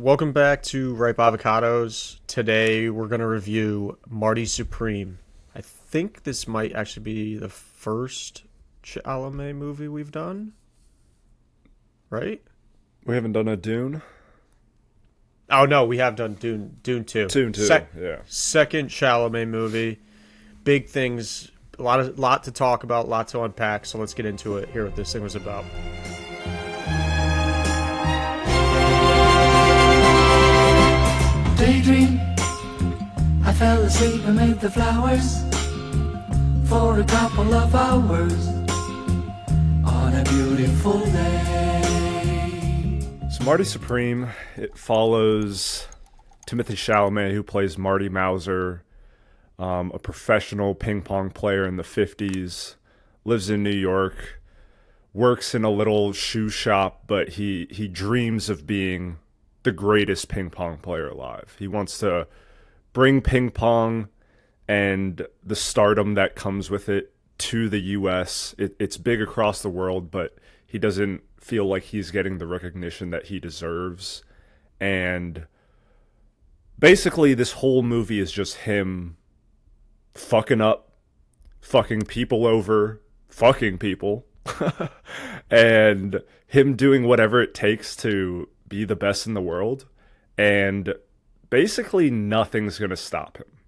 Welcome back to Ripe Avocados. Today we're going to review Marty Supreme. I think this might actually be the first Chalamet movie we've done, right? We haven't done a Dune? Oh no, we have done Dune 2. Dune 2, yeah. Second Chalamet movie. Big things, a lot to talk about, lot to unpack, so let's get into it. Hear what this thing was about. Daydream, I fell asleep amid the flowers for a couple of hours on a beautiful day. So Marty Supreme, it follows Timothy Chalamet, who plays Marty Mouser, a professional ping pong player in the 50s, lives in New York, works in a little shoe shop, but he dreams of being the greatest ping pong player alive. He wants to bring ping pong and the stardom that comes with it to the US. It's big across the world, but he doesn't feel like he's getting the recognition that he deserves. And basically this whole movie is just him fucking up, fucking people over, fucking people, and him doing whatever it takes to be the best in the world, and basically nothing's going to stop him.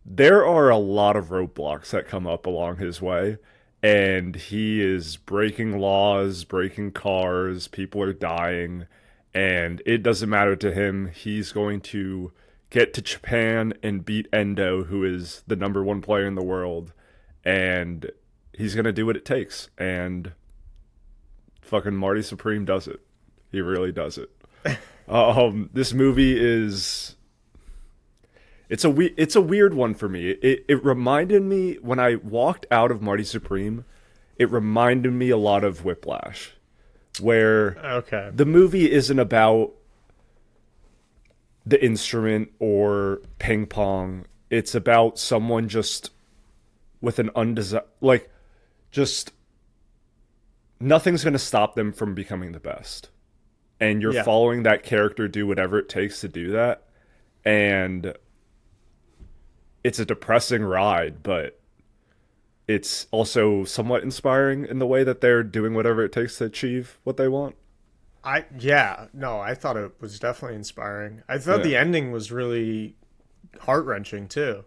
There are a lot of roadblocks that come up along his way, and he is breaking laws, breaking cars, people are dying, and it doesn't matter to him. He's going to get to Japan and beat Endo, who is the #1 player in the world, and he's going to do what it takes, and fucking Marty Supreme does it. He really does it. This movie is... It's a weird one for me. It reminded me, when I walked out of Marty Supreme, it reminded me a lot of Whiplash, where the movie isn't about the instrument or ping pong. It's about someone just with an just nothing's going to stop them from becoming the best. And you're following that character do whatever it takes to do that. And it's a depressing ride, but it's also somewhat inspiring in the way that they're doing whatever it takes to achieve what they want. I thought it was definitely inspiring. I thought the ending was really heart-wrenching too.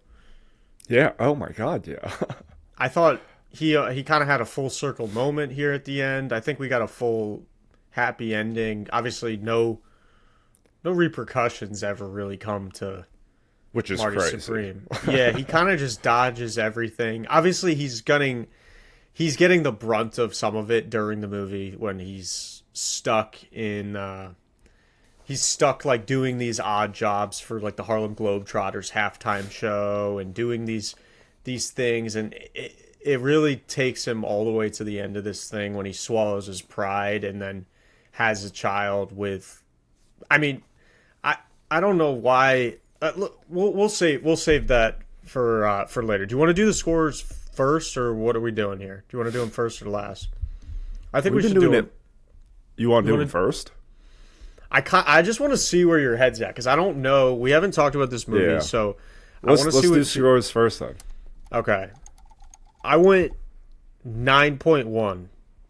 Yeah, oh my god, yeah. I thought he kind of had a full circle moment here at the end. I think we got a full happy ending. Obviously, no repercussions ever really come to Which is Marty crazy. Supreme. Yeah, he kind of just dodges everything. Obviously, he's getting the brunt of some of it during the movie when he's stuck like doing these odd jobs for like the Harlem Globetrotters halftime show and doing these things, and it really takes him all the way to the end of this thing when he swallows his pride and then has a child with, I mean, I don't know why. Look, we'll save that for later. Do you want to do the scores first, or what are we doing here? Do you want to do them first or last? I think we should do it. You want to do them first? I just want to see where your head's at, because I don't know. We haven't talked about this movie, so let's do scores first then. Okay, I went 9.1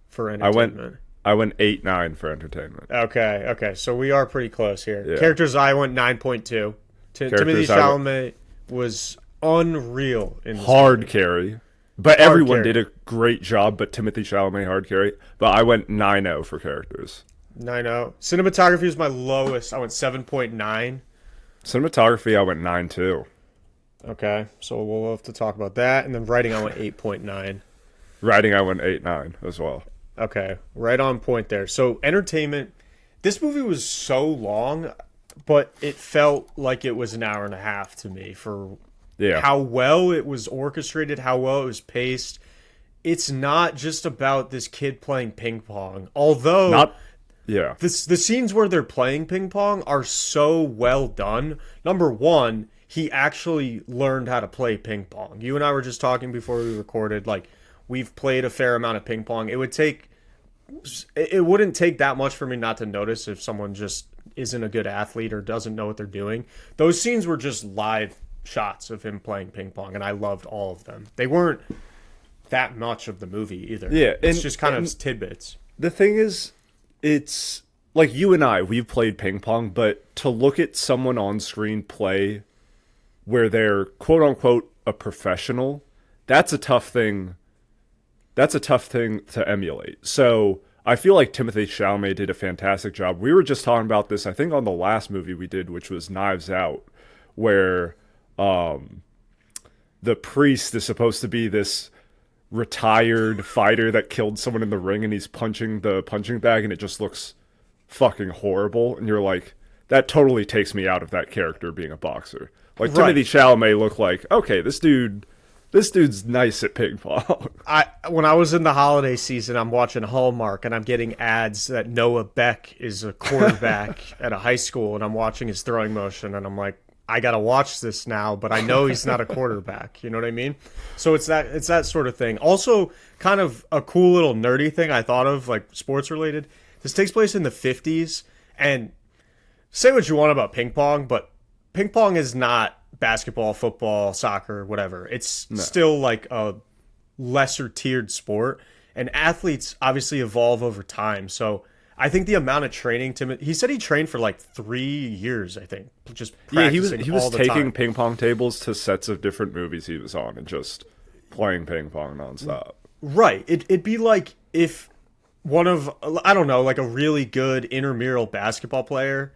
for entertainment. I went 8.9 for entertainment. Okay, so we are pretty close here. Yeah. Characters, I went 9.2. Timothy Chalamet was unreal in this hard movie. carry. But everyone did a great job, but Timothy Chalamet hard carry. But I went 9.0 for characters. 9.0. Cinematography was my lowest. I went 7.9. Cinematography, I went 9.2. Okay, so we'll have to talk about that. And then writing, I went 8.9. Writing, I went 8.9 as well. Okay, right on point there. So entertainment, this movie was so long, but it felt like it was an hour and a half to me for how well it was orchestrated, how well it was paced. It's not just about this kid playing ping pong, although the scenes where they're playing ping pong are so well done. Number one, he actually learned how to play ping pong. You and I were just talking before we recorded, like, we've played a fair amount of ping pong. It wouldn't take that much for me not to notice if someone just isn't a good athlete or doesn't know what they're doing. Those scenes were just live shots of him playing ping pong, and I loved all of them. They weren't that much of the movie either. Yeah, it's just kind of tidbits. The thing is, it's like you and I, we've played ping pong, but to look at someone on screen play where they're quote unquote a professional, that's a tough thing. That's a tough thing to emulate. So I feel like Timothée Chalamet did a fantastic job. We were just talking about this, I think, on the last movie we did, which was Knives Out, where the priest is supposed to be this retired fighter that killed someone in the ring, and he's punching the punching bag, and it just looks fucking horrible. And you're like, that totally takes me out of that character being a boxer. Like, right. Timothée Chalamet looked like, okay, this dude's nice at ping pong. When I was in the holiday season, I'm watching Hallmark, and I'm getting ads that Noah Beck is a quarterback at a high school, and I'm watching his throwing motion, and I'm like, I gotta watch this now, but I know he's not a quarterback. You know what I mean? So it's that sort of thing. Also, kind of a cool little nerdy thing I thought of, like sports related. This takes place in the 50s, and say what you want about ping pong, but ping pong is not basketball, football, soccer, whatever. It's still like a lesser tiered sport, and athletes obviously evolve over time. So I think the amount of training he said he trained for like 3 years, I think, just practicing he was all the taking time. ping pong tables to sets of different movies he was on and just playing ping pong nonstop. Right. It'd be like if one of, I don't know, like a really good intramural basketball player,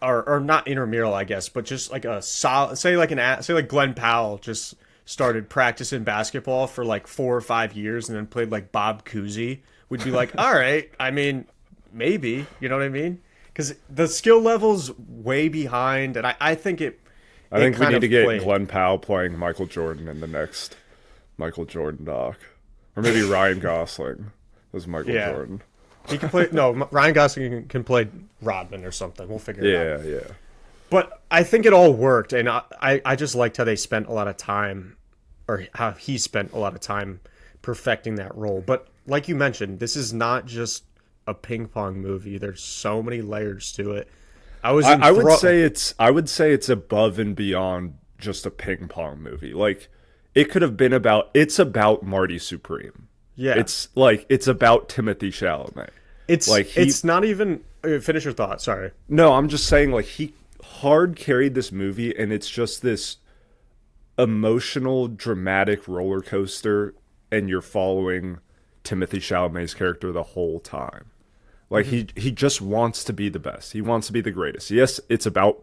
or not intramural, I guess, but just like a solid, say like Glenn Powell just started practicing basketball for like 4 or 5 years and then played like Bob Cousy. We'd be like, all right, I mean, maybe, you know what I mean? Because the skill level's way behind, and I think I think we need to get Glenn Powell playing Michael Jordan in the next Michael Jordan doc. Or maybe Ryan Gosling as Michael Jordan. He can play. No, Ryan Gosling can play Rodman or something. We'll figure it out. Yeah. But I think it all worked, and I just liked how they spent a lot of time, or how he spent a lot of time perfecting that role. But like you mentioned, this is not just a ping pong movie. There's so many layers to it. I would say it's above and beyond just a ping pong movie. Like, it could have been it's about Marty Supreme. Yeah. It's about Timothée Chalamet. It's not even, finish your thought, sorry. No, I'm just saying, like, he hard carried this movie, and it's just this emotional, dramatic roller coaster, and you're following Timothée Chalamet's character the whole time. Like, he just wants to be the best. He wants to be the greatest. Yes, it's about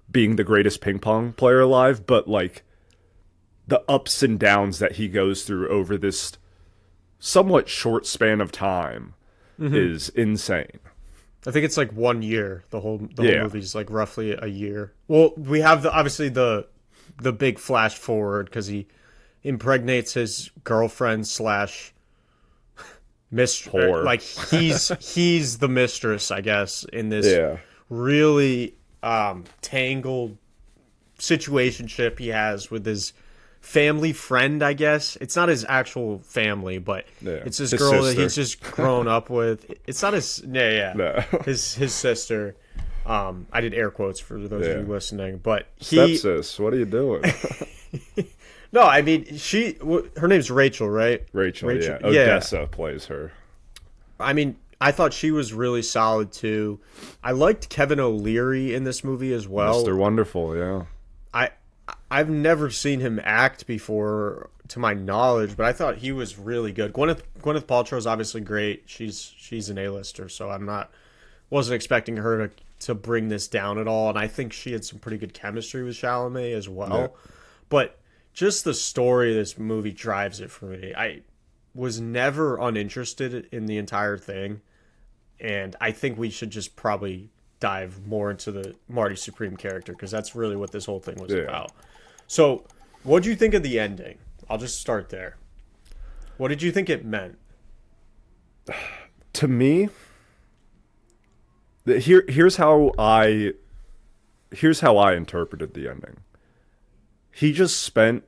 being the greatest ping pong player alive, but, like, the ups and downs that he goes through over this somewhat short span of time is insane. I think it's like 1 year. The whole movie's like roughly a year. Well, we have obviously the big flash forward because he impregnates his girlfriend / mistress. Like, he's the mistress, I guess, in this really tangled situationship he has with his family friend, I guess. It's not his actual family, but it's this girl that he's just grown up with. It's not his no. his sister. I did air quotes for those of you listening, but stepsis, what are you doing? No, I mean, her name's Rachel, right? Rachel. Yeah. Odessa plays her. I mean, I thought she was really solid too. I liked Kevin O'Leary in this movie as well. Mr. Wonderful, yeah. I've never seen him act before, to my knowledge, but I thought he was really good. Gwyneth Paltrow is obviously great. She's an A-lister, so wasn't expecting her to bring this down at all. And I think she had some pretty good chemistry with Chalamet as well. Yeah. But just the story of this movie drives it for me. I was never uninterested in the entire thing, and I think we should just probably dive more into the Marty Supreme character, because that's really what this whole thing was about. So, what do you think of the ending? I'll just start there. What did you think it meant? To me, here's how I interpreted the ending. He just spent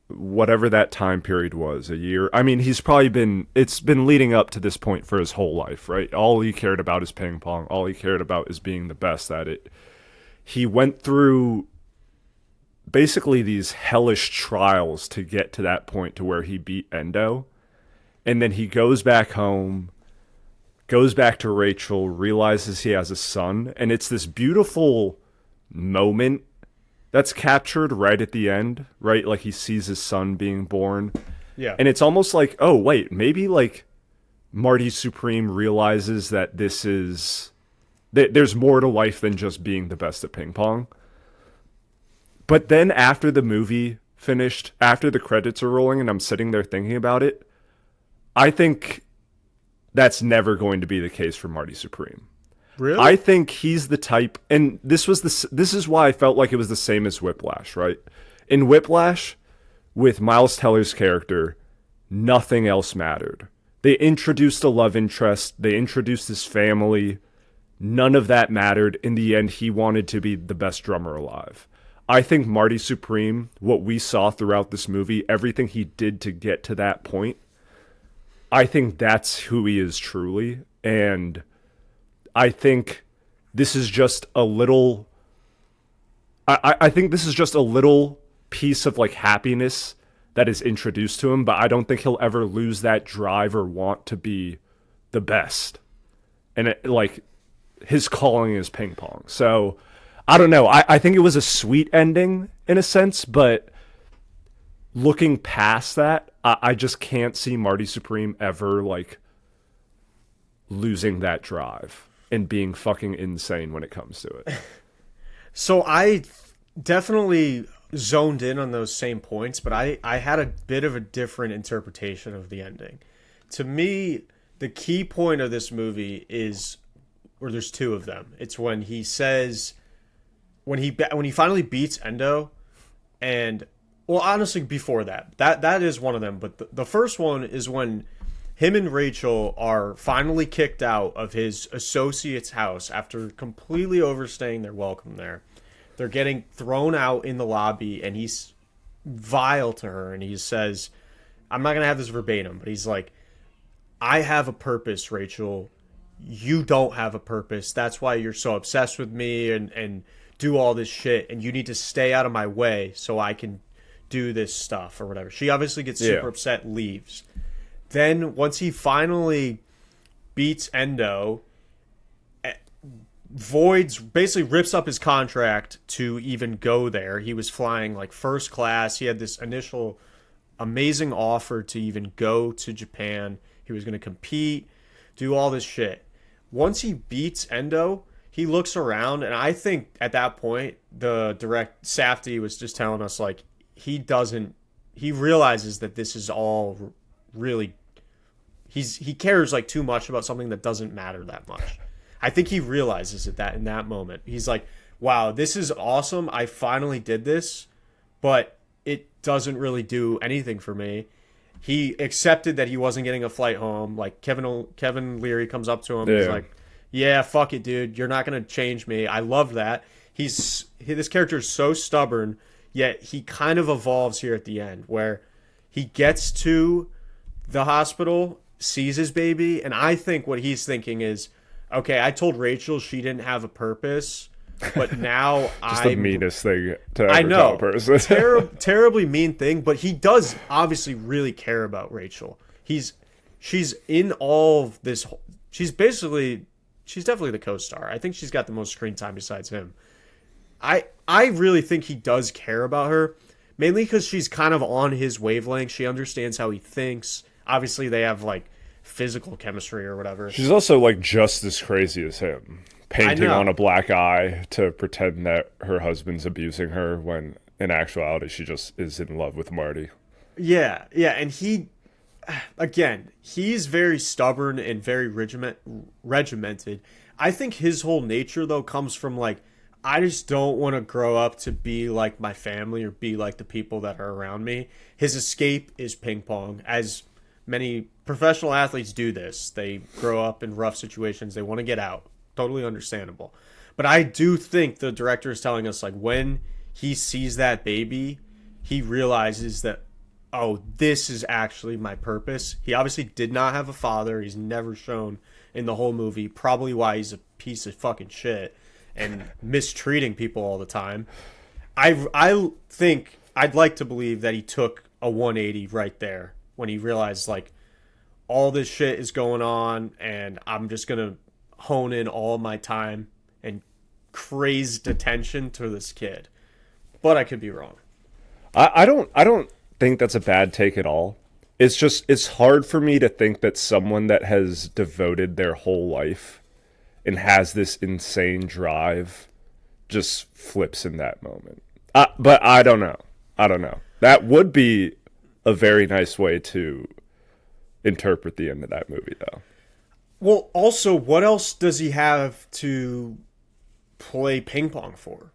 whatever that time period was, a year. I mean, it's been leading up to this point for his whole life, right? All he cared about is ping pong. All he cared about is being the best at it. He went through basically these hellish trials to get to that point to where he beat Endo. And then he goes back home, goes back to Rachel, realizes he has a son. And it's this beautiful moment that's captured right at the end, right? Like he sees his son being born. Yeah. And it's almost like, oh, wait, maybe like Marty Supreme realizes that there's more to life than just being the best at ping pong. But then after the movie finished, after the credits are rolling and I'm sitting there thinking about it, I think that's never going to be the case for Marty Supreme. Really? I think he's the type, and this is why I felt like it was the same as Whiplash, right? In Whiplash, with Miles Teller's character, nothing else mattered. They introduced a love interest, they introduced his family, none of that mattered. In the end, he wanted to be the best drummer alive. I think Marty Supreme, what we saw throughout this movie, everything he did to get to that point, I think that's who he is truly. And I think this is just a little... I think this is just a little piece of like happiness that is introduced to him, but I don't think he'll ever lose that drive or want to be the best. And his calling is ping pong. So I don't know. I think it was a sweet ending in a sense, but looking past that, I just can't see Marty Supreme ever like losing that drive and being fucking insane when it comes to it. So I definitely zoned in on those same points, but I had a bit of a different interpretation of the ending. To me, the key point of this movie is, or there's two of them. It's when he says, when he finally beats Endo, and well, honestly, before that is one of them. But the first one is when him and Rachel are finally kicked out of his associate's house after completely overstaying their welcome there. They're getting thrown out in the lobby, and he's vile to her, and he says, I'm not going to have this verbatim, but he's like, I have a purpose, Rachel. You don't have a purpose. That's why you're so obsessed with me and do all this shit, and you need to stay out of my way so I can do this stuff or whatever. She obviously gets super upset, leaves. Then once he finally beats Endo, Voids basically rips up his contract to even go there. He was flying like first class. He had this initial amazing offer to even go to Japan. He was going to compete, do all this shit. Once he beats Endo, he looks around, and I think at that point, the direct Safdie was just telling us, like, he realizes that this is all really, he cares like too much about something that doesn't matter that much. I think he realizes it in that moment. He's like, wow, this is awesome. I finally did this, but it doesn't really do anything for me. He accepted that he wasn't getting a flight home. Like Kevin Leary comes up to him. Yeah. He's like, yeah, fuck it, dude. You're not going to change me. I love that. This character is so stubborn, yet he kind of evolves here at the end where he gets to the hospital, sees his baby, and I think what he's thinking is, okay, I told Rachel she didn't have a purpose, but now just the meanest thing to ever tell a person. Terribly mean thing, but he does obviously really care about Rachel. She's in all of this. She's definitely the co-star. I think she's got the most screen time besides him. I really think he does care about her, mainly because she's kind of on his wavelength. She understands how he thinks. Obviously, they have like physical chemistry or whatever. She's also like just as crazy as him, painting on a black eye to pretend that her husband's abusing her when in actuality she just is in love with Marty. Yeah, and he's very stubborn and very regimented. I think his whole nature though comes from like, I just don't want to grow up to be like my family or be like the people that are around me. His escape is ping pong, as many professional athletes do this. They grow up in rough situations. They want to get out. Totally understandable. But I do think the director is telling us, like, when he sees that baby, he realizes that oh, this is actually my purpose. He obviously did not have a father. He's never shown in the whole movie, probably why he's a piece of fucking shit and mistreating people all the time. I think, I'd like to believe that he took a 180 right there when he realized, like, all this shit is going on and I'm just going to hone in all my time and crazed attention to this kid. But I could be wrong. I don't think that's a bad take at all. It's hard for me to think that someone that has devoted their whole life and has this insane drive just flips in that moment. But I don't know. That would be a very nice way to interpret the end of that movie, though. Well, also, what else does he have to play ping pong for?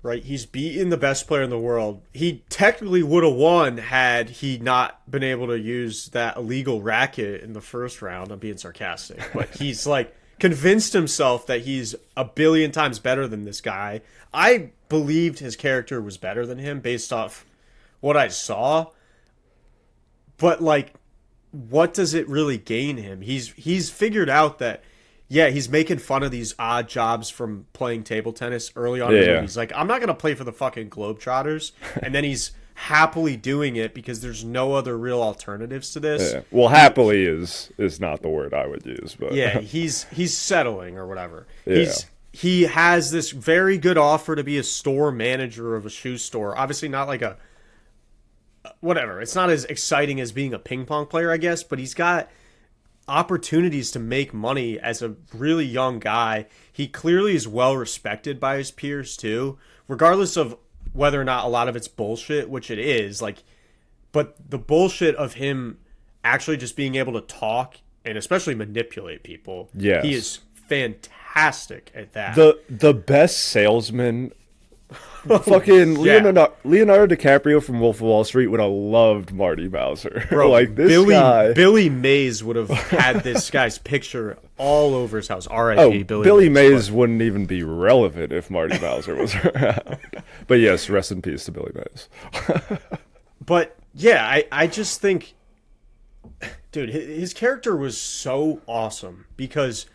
Right? He's beaten the best player in the world. He technically would have won had he not been able to use that illegal racket in the first round. I'm being sarcastic. But he's like convinced himself that he's a billion times better than this guy. I believed his character was better than him based off what I saw. But like, what does it really gain him? He's figured out that, yeah, he's making fun of these odd jobs from playing table tennis early on in the movie. He's like, I'm not going to play for the fucking Globetrotters. And then he's happily doing it because there's no other real alternatives to this. Yeah. Well, happily is not the word I would use. But yeah, he's settling or whatever. Yeah. He has this very good offer to be a store manager of a shoe store. Obviously not like a... whatever. It's not as exciting as being a ping pong player, I guess. But he's got opportunities to make money as a really young guy. He clearly is well respected by his peers too, regardless of whether or not a lot of it's bullshit, which it is, like, but the bullshit of him actually just being able to talk and especially manipulate people. Yes. He is fantastic at that. The best salesman, fucking Leonardo DiCaprio from Wolf of Wall Street would have loved Marty Mouser. Bro, like this guy. Billy Mays would have had this guy's picture all over his house. R.I.P. Billy Mays wouldn't even be relevant if Marty Mouser was around. But yes, rest in peace to Billy Mays. But yeah, I just think, dude, his character was so awesome because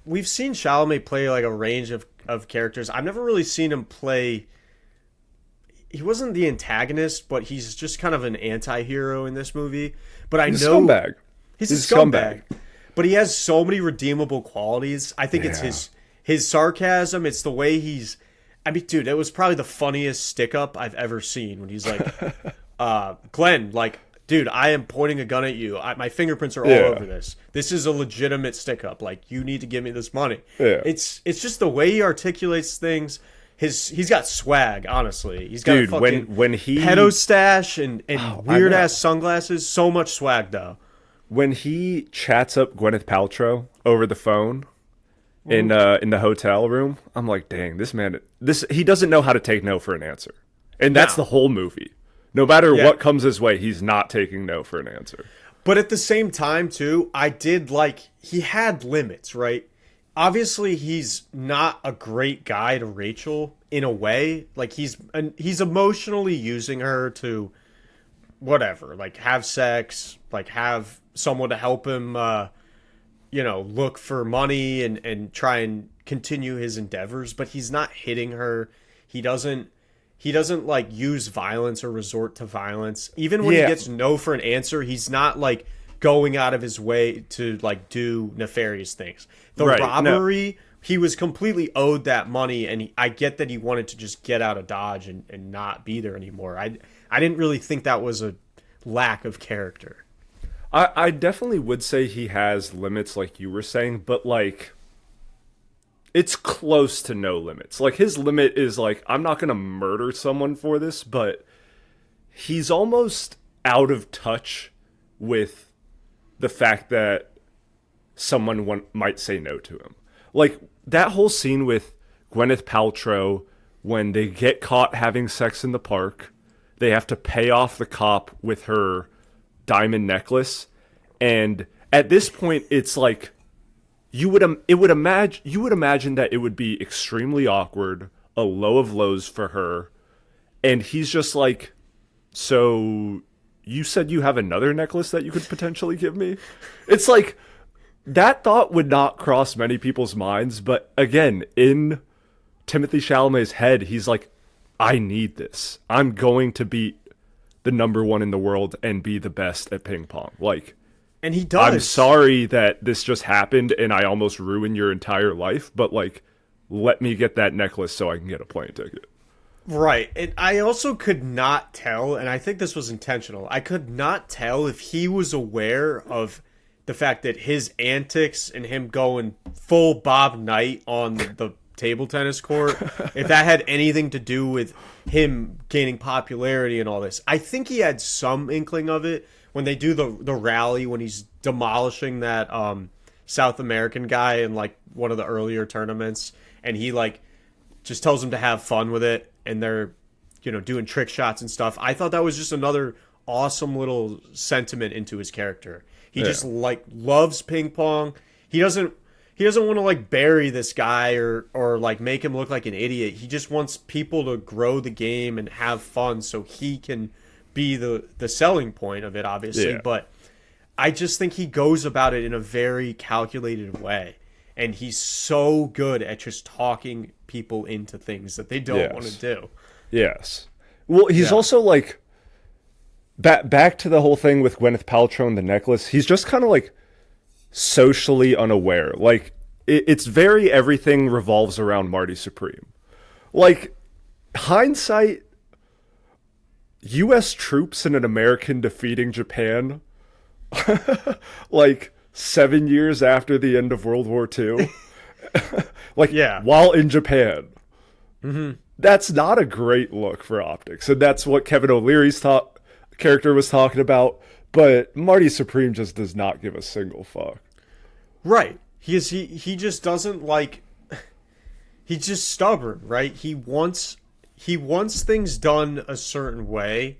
we've seen Chalamet play like a range of characters. I've never really seen him play. He wasn't the antagonist, but he's just kind of an anti-hero in this movie. But He's a scumbag. He's a scumbag. But he has so many redeemable qualities. I think it's his sarcasm. It's the way he's... I mean, dude, it was probably the funniest stick-up I've ever seen when he's like, Glenn, like, dude, I am pointing a gun at you. My fingerprints are all over this. This is a legitimate stick-up. Like, you need to give me this money. Yeah. It's just the way he articulates things. He's got swag, honestly. He's got a fucking pedo stash and weird-ass sunglasses. So much swag, though. When he chats up Gwyneth Paltrow over the phone in the hotel room, I'm like, dang, this man, he doesn't know how to take no for an answer. And that's the whole movie. No matter what comes his way, he's not taking no for an answer. But at the same time, too, I did like, he had limits, right? Obviously, he's not a great guy to Rachel in a way. Like, he's emotionally using her to whatever, like have sex, like have someone to help him, look for money and try and continue his endeavors. But he's not hitting her. He doesn't like use violence or resort to violence. Even when he gets no for an answer, he's not like going out of his way to like do nefarious things. The robbery, he was completely owed that money, and I get that he wanted to just get out of Dodge and not be there anymore. I didn't really think that was a lack of character. I definitely would say he has limits, like you were saying, but like it's close to no limits. Like his limit is like, I'm not going to murder someone for this, but he's almost out of touch with the fact that someone might say no to him. Like that whole scene with Gwyneth Paltrow when they get caught having sex in the park, they have to pay off the cop with her diamond necklace, and at this point it's like you would imagine that it would be extremely awkward, a low of lows for her, and he's just like, so you said you have another necklace that you could potentially give me? It's like, that thought would not cross many people's minds, but again, in Timothy Chalamet's head, he's like, I need this. I'm going to beat the number one in the world and be the best at ping pong. Like, and he does. I'm sorry that this just happened and I almost ruined your entire life, but like, let me get that necklace so I can get a plane ticket. Right. And I also could not tell, and I think this was intentional, I could not tell if he was aware of the fact that his antics and him going full Bob Knight on the table tennis court, if that had anything to do with him gaining popularity and all this. I think he had some inkling of it when they do the rally, when he's demolishing that South American guy in like one of the earlier tournaments, and he like just tells him to have fun with it, and they're, you know, doing trick shots and stuff. I thought that was just another awesome little sentiment into his character. He just like loves ping pong. He doesn't want to like bury this guy or like make him look like an idiot. He just wants people to grow the game and have fun so he can be the selling point of it, obviously. Yeah. But I just think he goes about it in a very calculated way. And he's so good at just talking people into things that they don't want to do. Yes. Well, he's also like, back to the whole thing with Gwyneth Paltrow and the necklace, he's just kind of like socially unaware. Like, it's very, everything revolves around Marty Supreme. Like, hindsight, U.S. troops and an American defeating Japan, like 7 years after the end of World War II, like, while in Japan. Mm-hmm. That's not a great look for optics. And that's what Kevin O'Leary's character was talking about, but Marty Supreme just does not give a single fuck. Right. He just doesn't like, he's just stubborn, right? He wants things done a certain way,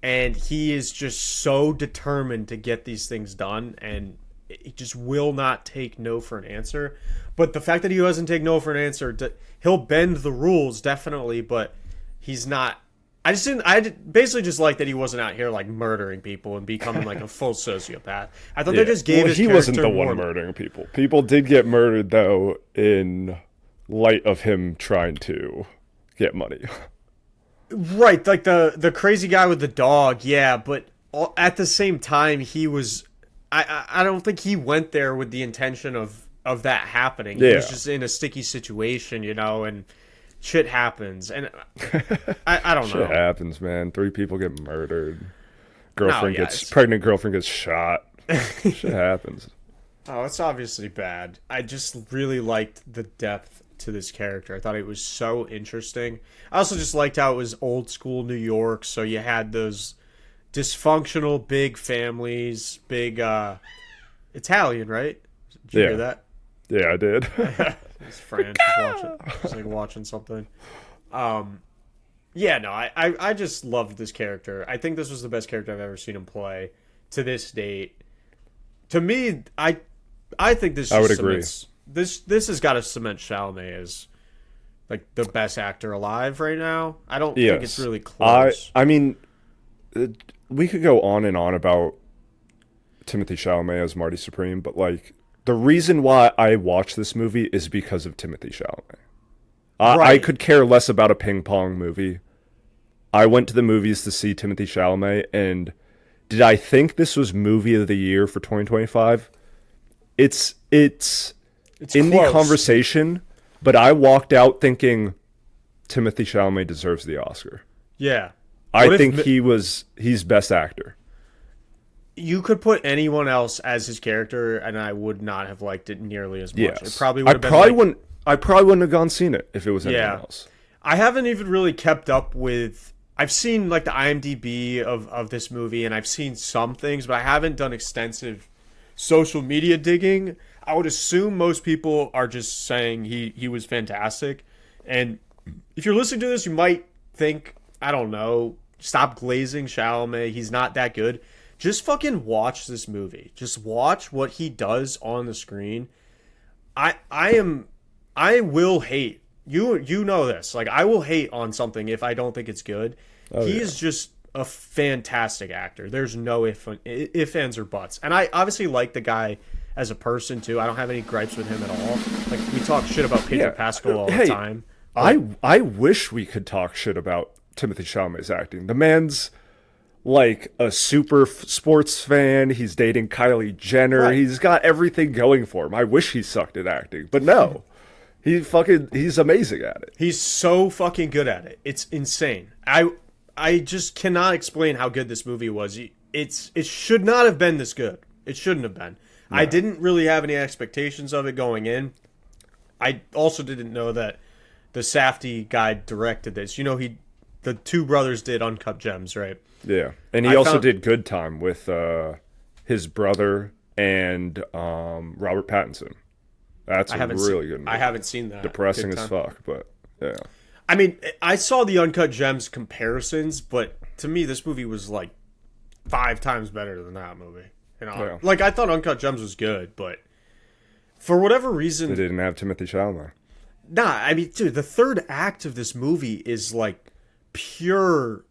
and he is just so determined to get these things done, and he just will not take no for an answer. But the fact that he doesn't take no for an answer, he'll bend the rules, definitely, but he's not. I basically just like that he wasn't out here like murdering people and becoming like a full sociopath. I thought they just gave his he character wasn't the one murdering people. People did get murdered though in light of him trying to get money. Right, like the crazy guy with the dog, yeah, but at the same time he was I don't think he went there with the intention of that happening. He was just in a sticky situation, you know, and shit happens, and I don't know. Shit happens, man. 3 people get murdered. Pregnant girlfriend gets shot. Shit happens. Oh, it's obviously bad. I just really liked the depth to this character. I thought it was so interesting. I also just liked how it was old school New York, so you had those dysfunctional big families, big Italian, right? Did you hear that? Yeah, I did. It's Fran just like watching something. Yeah, no, I just loved this character. I think this was the best character I've ever seen him play to this date. To me, I think this. I would agree. This has got to cement Chalamet as like the best actor alive right now. I don't think it's really close. I mean, we could go on and on about Timothy Chalamet as Marty Supreme, but like, the reason why I watched this movie is because of Timothy Chalamet. I could care less about a ping pong movie. I went to the movies to see Timothy Chalamet, and did I think this was movie of the year for 2025? It's in the conversation, but I walked out thinking Timothy Chalamet deserves the Oscar. Yeah. I think he's best actor. You could put anyone else as his character, and I would not have liked it nearly as much. Yes. It probably would have been I probably wouldn't have gone seen it if it was anyone else. I haven't even really kept up with. I've seen like the IMDb of this movie, and I've seen some things, but I haven't done extensive social media digging. I would assume most people are just saying he was fantastic. And if you're listening to this, you might think, I don't know, stop glazing Chalamet. He's not that good. Just fucking watch this movie. Just watch what he does on the screen. I will hate. You know this. Like, I will hate on something if I don't think it's good. He is just a fantastic actor. There's no ifs, ands, or buts. And I obviously like the guy as a person too. I don't have any gripes with him at all. Like, we talk shit about Pedro Pascal all the time. I wish we could talk shit about Timothée Chalamet's acting. The man's like a super sports fan. He's dating Kylie Jenner. Right. He's got everything going for him. I wish he sucked at acting, but no. He's amazing at it. He's so fucking good at it. It's insane. I just cannot explain how good this movie was. It should not have been this good. It shouldn't have been. No. I didn't really have any expectations of it going in. I also didn't know that the Safdie guy directed this. You know, the two brothers did Uncut Gems, right? Yeah, and he also did Good Time with his brother and Robert Pattinson. That's a really good movie. I haven't seen that. Depressing as fuck, but yeah. I mean, I saw the Uncut Gems comparisons, but to me, this movie was like 5 times better than that movie. You know, yeah. Like, I thought Uncut Gems was good, but for whatever reason, they didn't have Timothée Chalamet. Nah, I mean, dude, the third act of this movie is like pure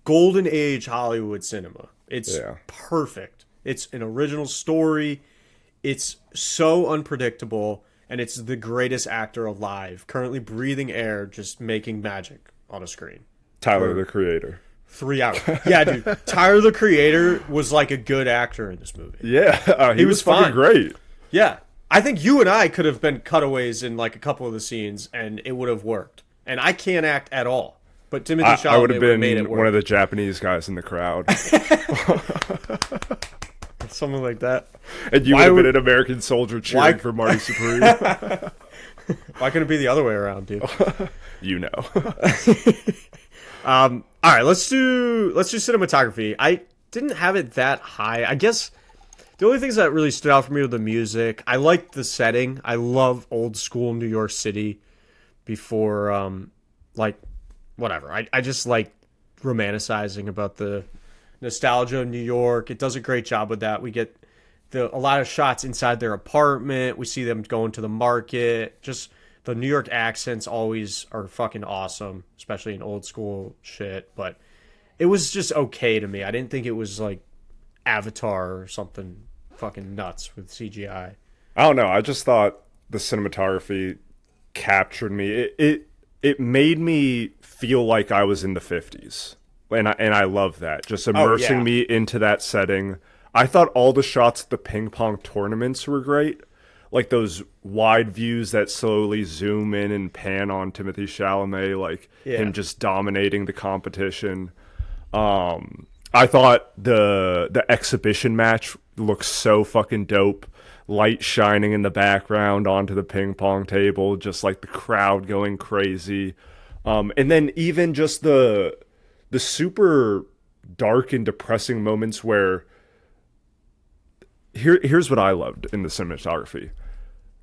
golden age Hollywood cinema. It's perfect. It's an original story. It's so unpredictable, and it's the greatest actor alive, currently breathing air, just making magic on a screen. Tyler, the Creator. 3 hours. Yeah, dude. Tyler, the Creator, was like a good actor in this movie. Yeah, he was fucking great. Yeah. I think you and I could have been cutaways in like a couple of the scenes, and it would have worked. And I can't act at all. But Timothée Chalamet I would have been made it work. One of the Japanese guys in the crowd. Something like that. And you would have been an American soldier cheering for Marty Supreme. Why couldn't it be the other way around, dude? You know. All right, let's do cinematography. I didn't have it that high. I guess the only things that really stood out for me were the music. I liked the setting. I love old school New York City before, like, whatever. I just like romanticizing about the nostalgia of New York. It does a great job with that. We get a lot of shots inside their apartment. We see them going to the market. Just the New York accents always are fucking awesome, especially in old school shit. But it was just okay to me. I didn't think it was like Avatar or something fucking nuts with CGI. I don't know. I just thought the cinematography captured me. It made me feel like I was in the 50s. And I love that. Just immersing me into that setting. I thought all the shots at the ping pong tournaments were great. Like those wide views that slowly zoom in and pan on Timothée Chalamet, like him just dominating the competition. I thought the exhibition match looked so fucking dope. Light shining in the background onto the ping pong table, just like the crowd going crazy. And then even just the super dark and depressing moments where here's what I loved in the cinematography.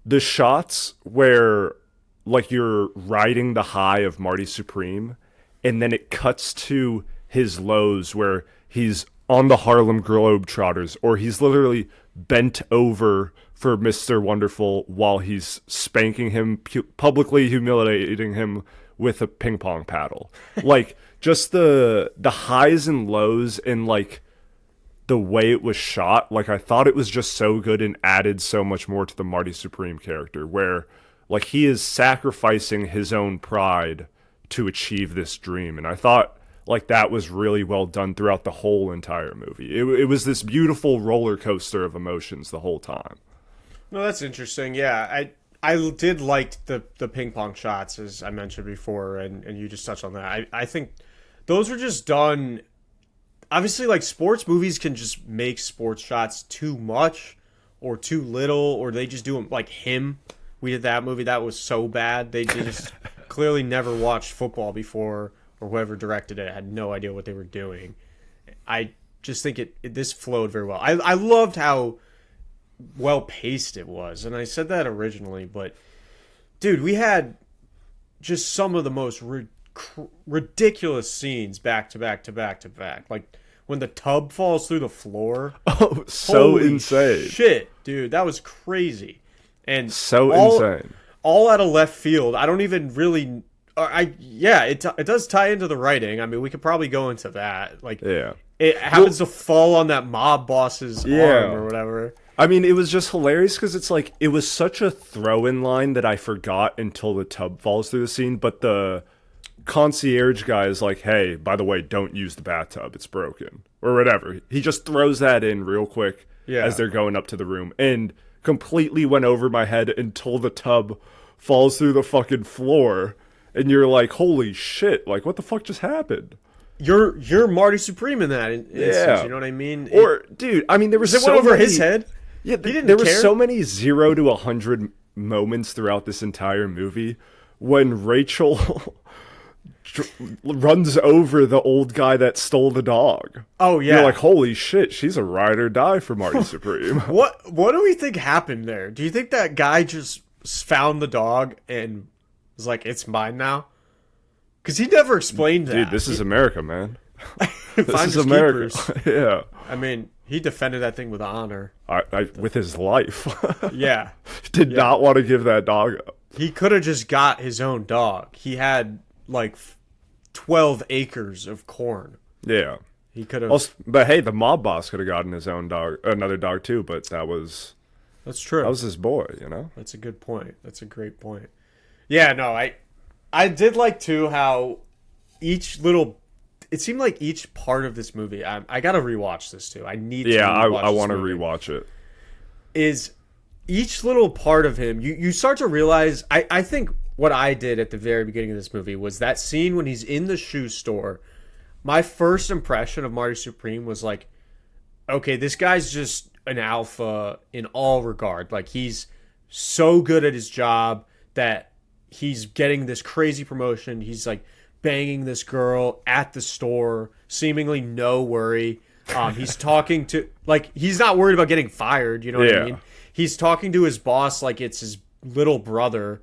The shots where like you're riding the high of Marty Supreme and then it cuts to his lows where he's on the Harlem Globetrotters or he's literally bent over for Mr. Wonderful while he's spanking him, publicly humiliating him with a ping pong paddle. Like just the highs and lows and like the way it was shot, like I thought it was just so good and added so much more to the Marty Supreme character where like he is sacrificing his own pride to achieve this dream. And I thought like that was really well done throughout the whole entire movie. It was this beautiful roller coaster of emotions the whole time. No, that's interesting. Yeah, I did like the ping pong shots, as I mentioned before, and you just touched on that. I think those were just done. Obviously, like sports movies can just make sports shots too much or too little, or they just do them like him. We did that movie that was so bad. They just clearly never watched football before, or whoever directed it had no idea what they were doing. I just think this flowed very well. I loved how well paced it was, and I said that originally, but dude, we had just some of the most ridiculous scenes back to back to back to back. Like when the tub falls through the floor. Oh, so insane. Shit, dude, that was crazy. And so insane. All out of left field. I don't even really it does tie into the writing. I mean, we could probably go into that. Like, Yeah. it happens to fall on that mob boss's arm or whatever. I mean, it was just hilarious because it's like, it was such a throw-in line that I forgot until the tub falls through the scene, but the concierge guy is like, hey, by the way, don't use the bathtub, it's broken, or whatever. He just throws that in real quick as they're going up to the room, and completely went over my head until the tub falls through the fucking floor, and you're like, holy shit, like, what the fuck just happened? You're Marty Supreme in that instance, you know what I mean? Or, dude, I mean, there was so went over many, his head? Yeah, there were so many 0 to 100 moments throughout this entire movie when Rachel runs over the old guy that stole the dog. Oh, yeah. You're like, holy shit, she's a ride or die for Marty Supreme. What do we think happened there? Do you think that guy just found the dog and was like, it's mine now? Because he never explained that. Dude, this is America, man. This is America. Yeah. I mean, he defended that thing with honor. With his life. Yeah. Did not want to give that dog up. He could have just got his own dog. He had like 12 acres of corn. Yeah. He could have. But hey, the mob boss could have gotten his own dog, another dog too, but that's true. That was his boy, you know? That's a good point. That's a great point. Yeah, no, I did like too how it seemed like each part of this movie, I gotta rewatch this too. I need to rewatch I want to rewatch it. Is each little part of him, you start to realize, I think what I did at the very beginning of this movie was that scene when he's in the shoe store. My first impression of Marty Supreme was like, okay, this guy's just an alpha in all regard. Like, he's so good at his job that he's getting this crazy promotion. He's like banging this girl at the store, seemingly no worry. He's talking to, like, he's not worried about getting fired. You know what I mean? He's talking to his boss like it's his little brother,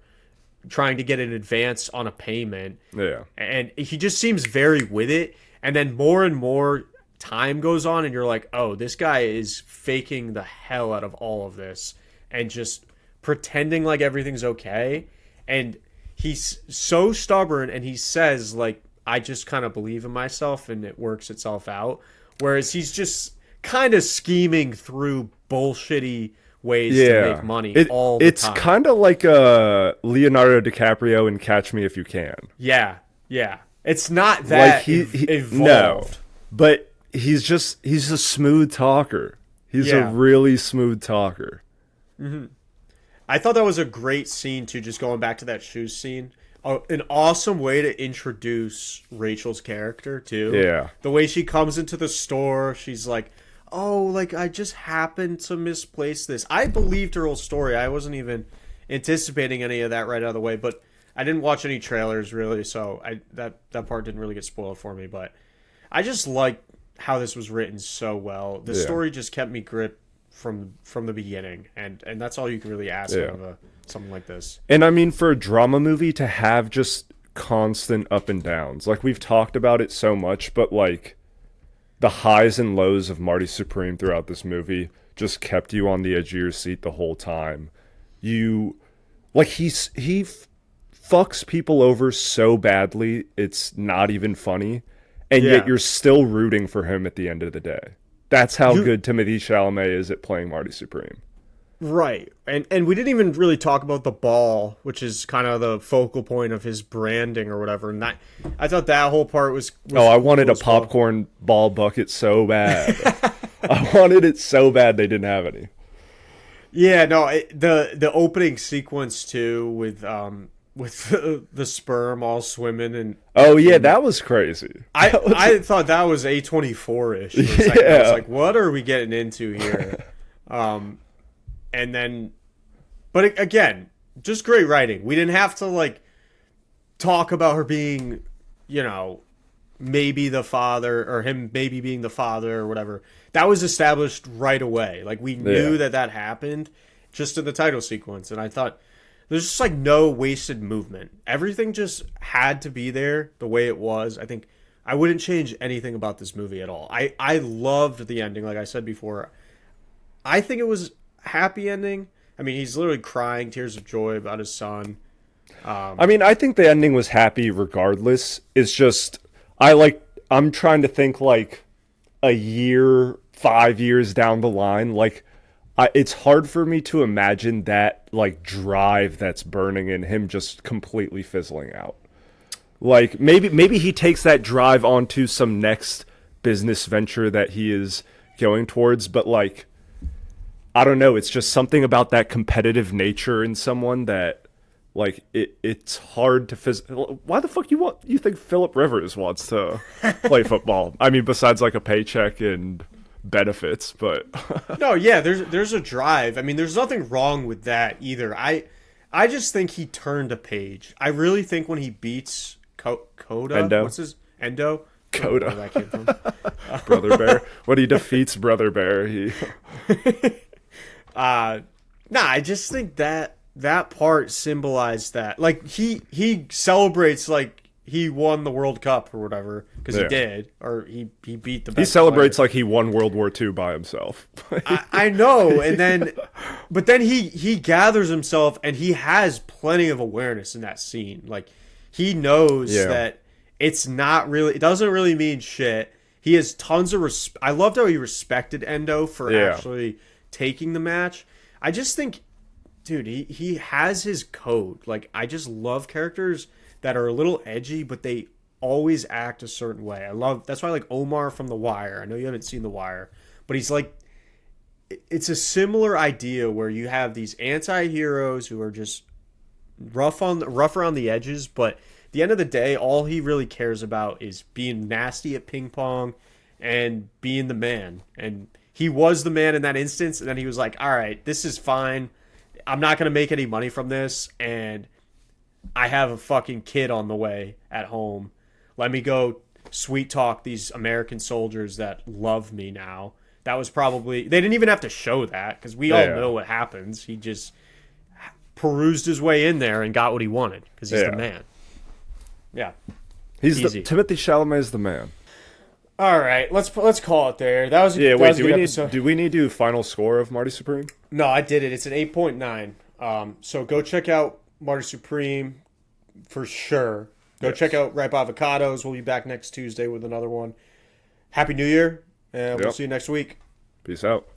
trying to get an advance on a payment. Yeah. And he just seems very with it. And then more and more time goes on and you're like, oh, this guy is faking the hell out of all of this and just pretending like everything's okay. And he's so stubborn, and he says, like, I just kind of believe in myself and it works itself out. Whereas he's just kind of scheming through bullshitty ways to make money all the time. It's kind of like Leonardo DiCaprio in Catch Me If You Can. Yeah, yeah. It's not that like evolved. No, but he's a smooth talker. He's a really smooth talker. Mm-hmm. I thought that was a great scene, too, just going back to that shoes scene. An awesome way to introduce Rachel's character, too. Yeah. The way she comes into the store, she's like, oh, like, I just happened to misplace this. I believed her whole story. I wasn't even anticipating any of that right out of the way, but I didn't watch any trailers, really, so that part didn't really get spoiled for me, but I just like how this was written so well. The story just kept me gripped from the beginning, and that's all you can really ask out of something like this. And I mean, for a drama movie to have just constant up and downs, like, we've talked about it so much, but like the highs and lows of Marty Supreme throughout this movie just kept you on the edge of your seat the whole time. You like he fucks people over so badly it's not even funny, and yet you're still rooting for him at the end of the day. That's how good Timothy Chalamet is at playing Marty Supreme. Right. And we didn't even really talk about the ball, which is kind of the focal point of his branding or whatever. And that, I thought that whole part was I wanted a popcorn ball bucket so bad. I wanted it so bad they didn't have any. Yeah, no, the opening sequence too with the sperm all swimming and that was crazy. I thought that was A24-ish for a second. I was like, what are we getting into here? And then, but again, just great writing. We didn't have to like talk about her being, maybe the father, or him maybe being the father or whatever. That was established right away. Like, we knew that happened just in the title sequence. And I thought there's just like no wasted movement. Everything just had to be there the way it was. I think I wouldn't change anything about this movie at all. I loved the ending. Like I said before, I think it was happy ending. I mean, he's literally crying tears of joy about his son. I mean, I think the ending was happy regardless. It's just I'm trying to think like a year, 5 years down the line. Like, it's hard for me to imagine that like drive that's burning in him just completely fizzling out. Like maybe he takes that drive onto some next business venture that he is going towards, but like I don't know, it's just something about that competitive nature in someone that like it's hard to Why the fuck you think Phillip Rivers wants to play football? I mean, besides like a paycheck and benefits, but no, yeah, there's a drive. I mean, there's nothing wrong with that either. I just think he turned a page. I really think when he beats Coda, Endo. what's his Endo? Coda. Where that came from. Brother Bear. When he defeats Brother Bear, he I just think that part symbolized that. Like he celebrates like he won the World Cup or whatever, because he did, or he beat the best he celebrates player. like he won World War II by himself. I know, and then but then he gathers himself, and he has plenty of awareness in that scene. Like he knows that it's not really, it doesn't really mean shit. He has tons of I loved how he respected Endo for actually taking the match. I just think, dude, he has his code. Like, I just love characters that are a little edgy, but they always act a certain way. That's why I like Omar from The Wire. I know you haven't seen The Wire, but he's like, it's a similar idea where you have these anti-heroes who are just rough around the edges, but at the end of the day, all he really cares about is being nasty at ping pong and being the man. And he was the man in that instance, and then he was like, all right, this is fine. I'm not going to make any money from this, and I have a fucking kid on the way at home. Let me go sweet talk these American soldiers that love me now. That was probably... They didn't even have to show that, because we all know what happens. He just perused his way in there and got what he wanted, because he's the man. Yeah. Timothy Chalamet is the man. All right, let's call it there. That was a good episode. Do we need to do final score of Marty Supreme? No, I did it. It's an 8.9. So go check out Marty Supreme for sure. Go check out Ripe Avocados. We'll be back next Tuesday with another one. Happy New Year, and we'll see you next week. Peace out.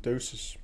Deuces.